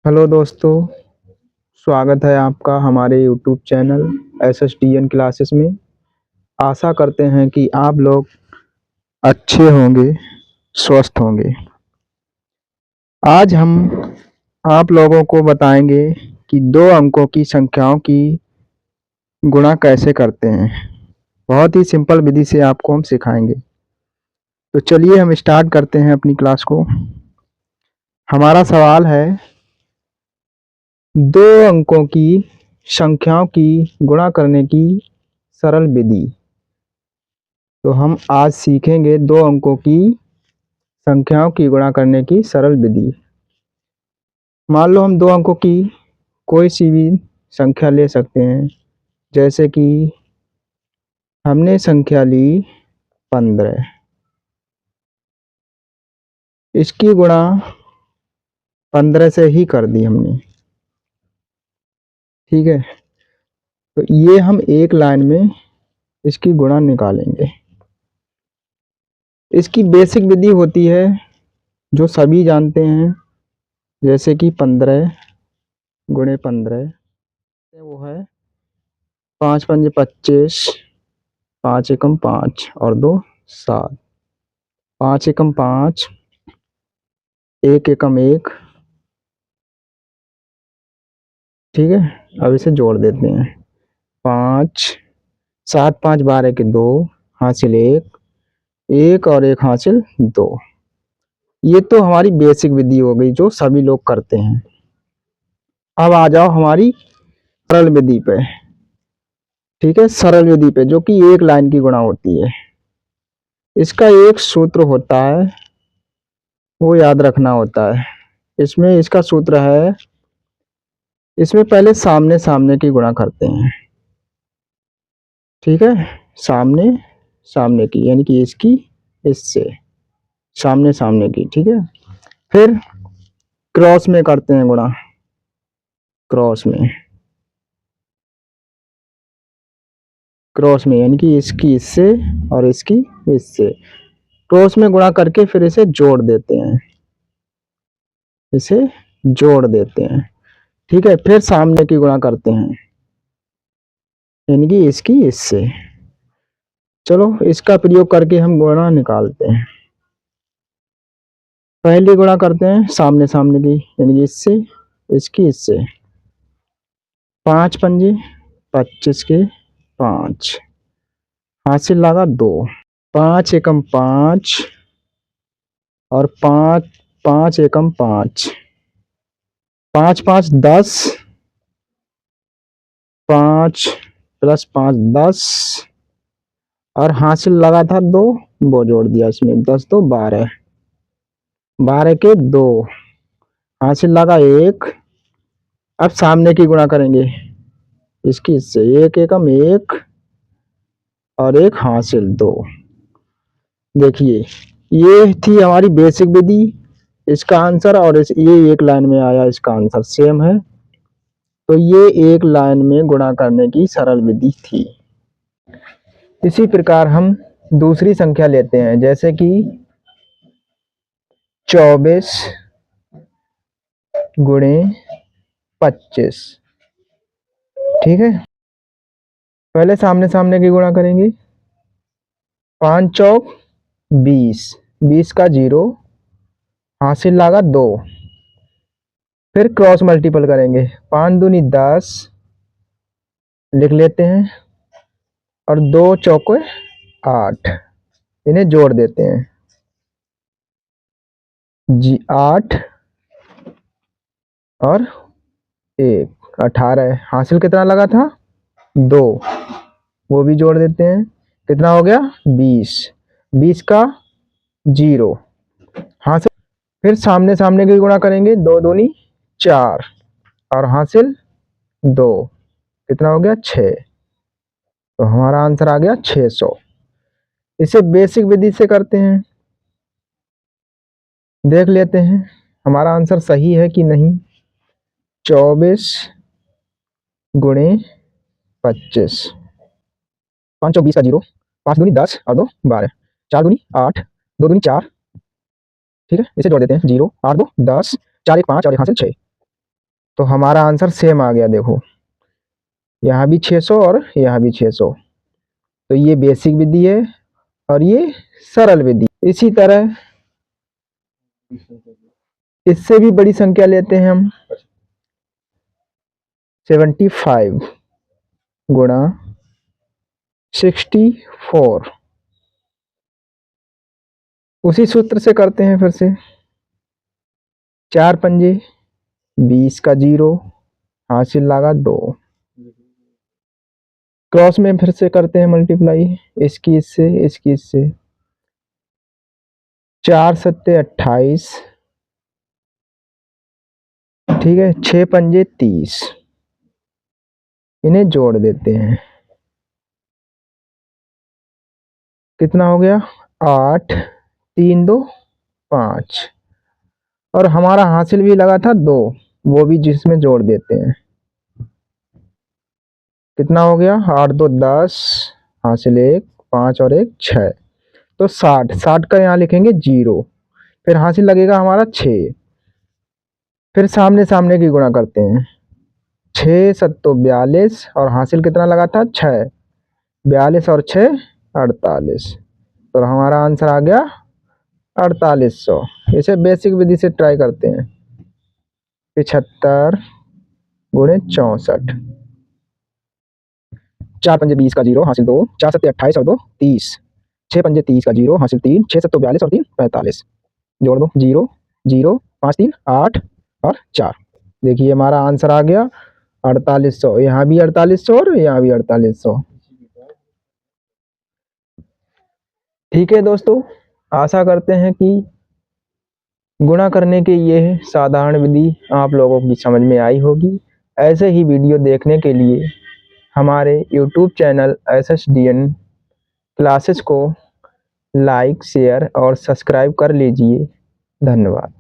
Hello दोस्तों, स्वागत है आपका हमारे यूट्यूब चैनल SSTN क्लासेस में। आशा करते हैं कि आप लोग अच्छे होंगे, स्वस्थ होंगे। आज हम आप लोगों को बताएंगे कि दो अंकों की संख्याओं की गुणा कैसे करते हैं। बहुत ही सिंपल विधि से आपको हम सिखाएंगे। तो चलिए हम स्टार्ट करते हैं अपनी क्लास को। हमारा सवाल है, दो अंकों की संख्याओं की गुणा करने की सरल विधि। तो हम आज सीखेंगे दो अंकों की संख्याओं की गुणा करने की सरल विधि। मान लो हम दो अंकों की कोई सी भी संख्या ले सकते हैं। जैसे कि हमने संख्या ली 15, इसकी गुणा 15 से ही कर दी हमने। ठीक है, तो ये हम एक लाइन में इसकी गुणा निकालेंगे। इसकी बेसिक विधि होती है जो सभी जानते हैं, जैसे कि 15 गुणे 15, वो है 5 पंजे 25, 5 एकम 5 और 2 7, 5 एकम 5, 1 एकम 1। ठीक है, अब इसे जोड़ देते हैं। 5 7 5 12 के 2 हासिल 1, 1 और 1 हासिल 2। ये तो हमारी बेसिक विधि हो गई जो सभी लोग करते हैं। अब आ जाओ हमारी सरल विधि पे। ठीक है, सरल विधि पे जो कि एक लाइन की गुणा होती है। इसका एक सूत्र होता है, वो याद रखना होता है। इसमें इसका सूत्र है, इसमें पहले सामने सामने की गुणा करते हैं। ठीक है, सामने सामने की यानी कि इसकी इससे सामने सामने की। ठीक है, फिर क्रॉस में करते हैं गुणा। क्रॉस में यानी कि इसकी इससे और इसकी इससे क्रॉस में गुणा करके फिर इसे जोड़ देते हैं। ठीक है, फिर सामने की गुणा करते हैं यानी कि इसकी इससे। चलो इसका प्रयोग करके हम गुणा निकालते हैं। पहली गुणा करते हैं सामने सामने की यानी कि इससे इसकी इससे। 5 पंजे 25 के 5 हासिल लगा 2। 5 एकम 5 और 5 5 एकम 5, 5 5 10, 5 प्लस 5 10 और हासिल लगा था 2, वो जोड़ दिया इसमें। 10 तो 12, 12 के 2 हासिल लगा 1। अब सामने की गुणा करेंगे इसकी इससे। 1 एकम 1 और 1 हासिल 2। देखिए ये थी हमारी बेसिक विधि। इसका आंसर और ये एक लाइन में आया, इसका आंसर सेम है। तो ये एक लाइन में गुणा करने की सरल विधि थी। इसी प्रकार हम दूसरी संख्या लेते हैं, जैसे कि 24 गुणे 25। ठीक है, पहले सामने सामने की गुणा करेंगे। 5 चौक 20, 20 का 0 हासिल लगा 2। फिर क्रॉस मल्टीपल करेंगे। 5 दूनी 10 लिख लेते हैं और 2 चौके 8, इन्हें जोड़ देते हैं। 8 और 1 18 हासिल कितना लगा था 2, वो भी जोड़ देते हैं। कितना हो गया 20, 20 का 0 हासिल। फिर सामने सामने की गुणा करेंगे। 2 दूनी 4 और हासिल 2, कितना हो गया 6। तो हमारा आंसर आ गया 600। इसे बेसिक विधि से करते हैं, देख लेते हैं हमारा आंसर सही है कि नहीं। 24 गुणे 25, 5 चौक 20 का 0, 5 दूनी 10 और 2 12, 4 दूनी 8, 2 दूनी 4। ठीक है, इसे जोड़ देते हैं। 0 8 2 10, 4 1 5 और 1 हासिल 6। तो हमारा आंसर सेम आ गया। देखो यहाँ भी 600 और यहाँ भी 600। तो ये बेसिक विधि है और ये सरल विधि। इसी तरह इससे भी बड़ी संख्या लेते हैं हम। 75 गुणा 64। उसी सूत्र से करते हैं फिर से। 4 पंजे 20 का 0, हासिल लगा 2। क्रॉस में फिर से करते हैं मल्टीप्लाई, इसकी इससे। 4 सत्ते 28, ठीक है। 6 पंजे 30, इन्हें जोड़ देते हैं। कितना हो गया? 8, 3 2 5। और हमारा हासिल भी लगा था 2, वो भी जिसमें जोड़ देते हैं। कितना हो गया? 8 2 10, हासिल 1, 5 और 1 6। तो 60 का यहाँ लिखेंगे 0, फिर हासिल लगेगा हमारा 6। फिर सामने सामने की गुणा करते हैं। 6 सत्तो 42 और हासिल कितना लगा था? 6। 42 और 6 48। तो हमारा आंसर आ गया 4800। इसे बेसिक विधि से ट्राई करते हैं। 75 गुणे 64। 4 पंजे 20 का 0, हासिल 2। 4 सत्ते 28 और 2 30। 6 पंजे 30 का 0, हासिल 3। 6 सत्तो 42 और 3 45। जोड़ दो 0 0 5 3 8 और 4। देखिए हमारा आंसर आ गया 4800। यहाँ भी 4800 और यहाँ भी 4800। ठीक है दोस्तों, आशा करते हैं कि गुणा करने की ये साधारण विधि आप लोगों की समझ में आई होगी। ऐसे ही वीडियो देखने के लिए हमारे YouTube चैनल SSDN क्लासेस को लाइक, शेयर और सब्सक्राइब कर लीजिए। धन्यवाद।